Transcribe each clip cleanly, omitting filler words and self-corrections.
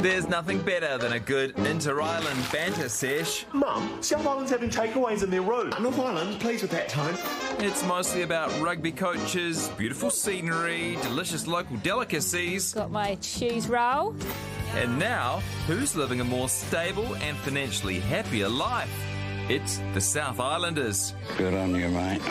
There's nothing better than a good inter-island banter sesh. Mum, South Island's having takeaways in their room. North Island, pleased with that tone. It's mostly about rugby coaches, beautiful scenery, delicious local delicacies. Got my cheese roll. And now, who's living a more stable and financially happier life? It's the South Islanders. Good on you, mate.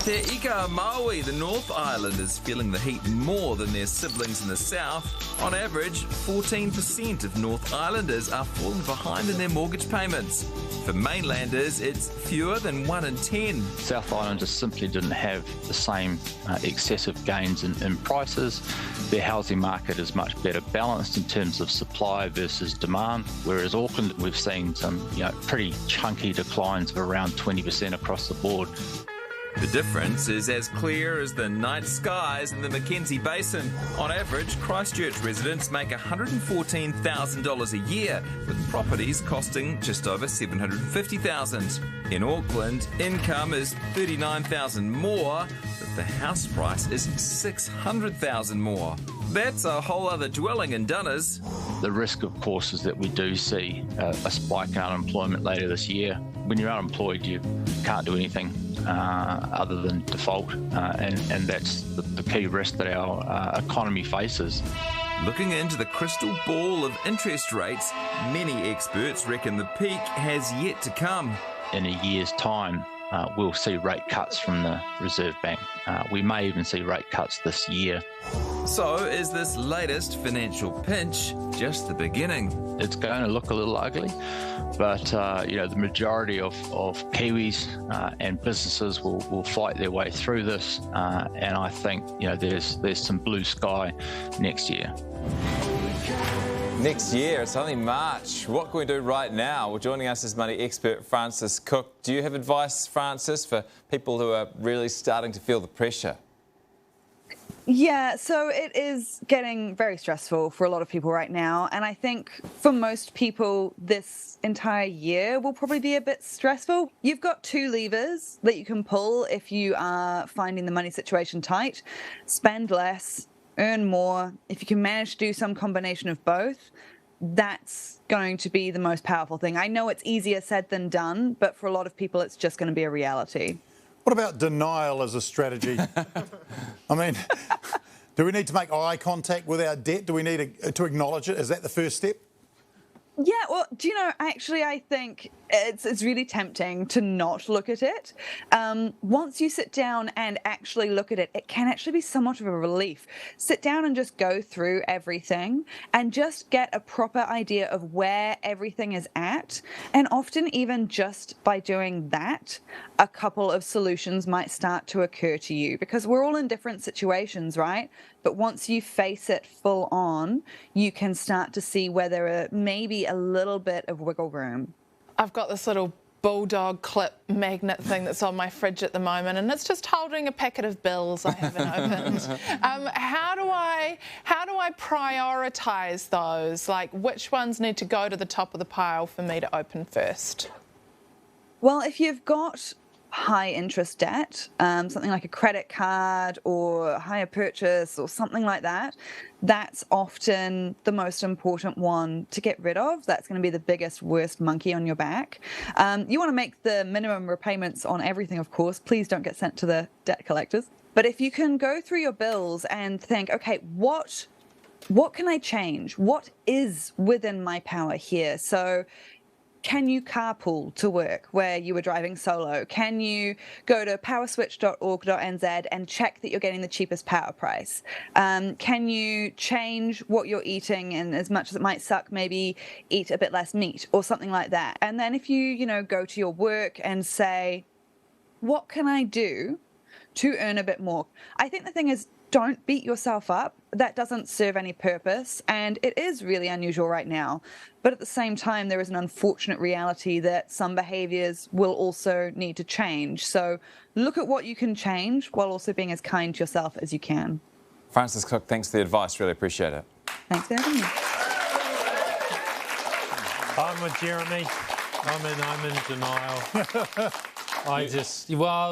Te Ika Maui, the North Islanders, feeling the heat more than their siblings in the South. On average, 14% of North Islanders are falling behind in their mortgage payments. For mainlanders, it's fewer than 1 in 10. South Islanders simply didn't have the same excessive gains in prices. Their housing market is much better balanced in terms of supply versus demand, whereas Auckland, we've seen some pretty chunky declines of around 20% across the board. The difference is as clear as the night skies in the Mackenzie Basin. On average, Christchurch residents make $114,000 a year, with properties costing just over $750,000. In Auckland, income is $39,000 more, but the house price is $600,000 more. That's a whole other dwelling in Dunners. The risk, of course, is that we do see a spike in unemployment later this year. When you're unemployed, you can't do anything other than default, and that's the key risk that our economy faces. Looking into the crystal ball of interest rates, many experts reckon the peak has yet to come. In a year's time, we'll see rate cuts from the Reserve Bank. We may even see rate cuts this year. So is this latest financial pinch just the beginning? It's going to look a little ugly, but the majority of Kiwis and businesses will fight their way through this, and I think there's some blue sky next year. Next year, it's only March. What can we do right now? Well, joining us is money expert Francis Cook. Do you have advice, Francis, for people who are really starting to feel the pressure? Yeah, so it is getting very stressful for a lot of people right now. And I think for most people, this entire year will probably be a bit stressful. You've got two levers that you can pull if you are finding the money situation tight. Spend less, earn more. If you can manage to do some combination of both, that's going to be the most powerful thing. I know it's easier said than done, but for a lot of people, it's just going to be a reality. What about denial as a strategy? I mean, do we need to make eye contact with our debt? Do we need to acknowledge it? Is that the first step? Yeah, well, do you know, actually, I think it's really tempting to not look at it. Once you sit down and actually look at it, it can actually be somewhat of a relief. Sit down and just go through everything and just get a proper idea of where everything is at. And often even just by doing that, a couple of solutions might start to occur to you, because we're all in different situations, right? But once you face it full on, you can start to see where there are maybe a little bit of wiggle room. I've got this little bulldog clip magnet thing that's on my fridge at the moment, and it's just holding a packet of bills I haven't opened. How do I prioritise those? Like, which ones need to go to the top of the pile for me to open first? Well, if you've got high interest debt, something like a credit card or a hire purchase or something like that, that's often the most important one to get rid of. That's going to be the biggest, worst monkey on your back. You want to make the minimum repayments on everything, of course. Please don't get sent to the debt collectors. But if you can go through your bills and think, okay, what can I change? What is within my power here? So can you carpool to work where you were driving solo? Can you go to powerswitch.org.nz and check that you're getting the cheapest power price? Can you change what you're eating, and as much as it might suck, maybe eat a bit less meat or something like that? And then if you go to your work and say, what can I do to earn a bit more? I think the thing is, don't beat yourself up. That doesn't serve any purpose, and it is really unusual right now. But at the same time, there is an unfortunate reality that some behaviours will also need to change. So look at what you can change while also being as kind to yourself as you can. Francis Cook, thanks for the advice. Really appreciate it. Thanks for having me. I'm with Jeremy. I'm in denial.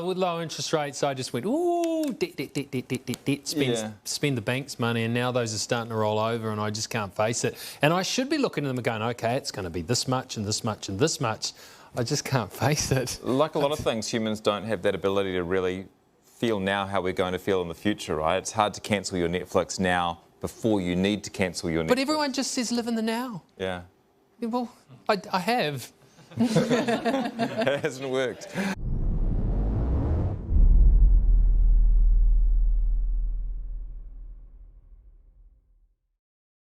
With low interest rates, I just went, ooh, debt, spend the bank's money, and now those are starting to roll over, and I just can't face it. And I should be looking at them and going, okay, it's going to be this much and this much and this much. I just can't face it. Like a lot of things, humans don't have that ability to really feel now how we're going to feel in the future, right? It's hard to cancel your Netflix now before you need to cancel your Netflix. But everyone just says live in the now. Yeah. Well, I have. It hasn't worked.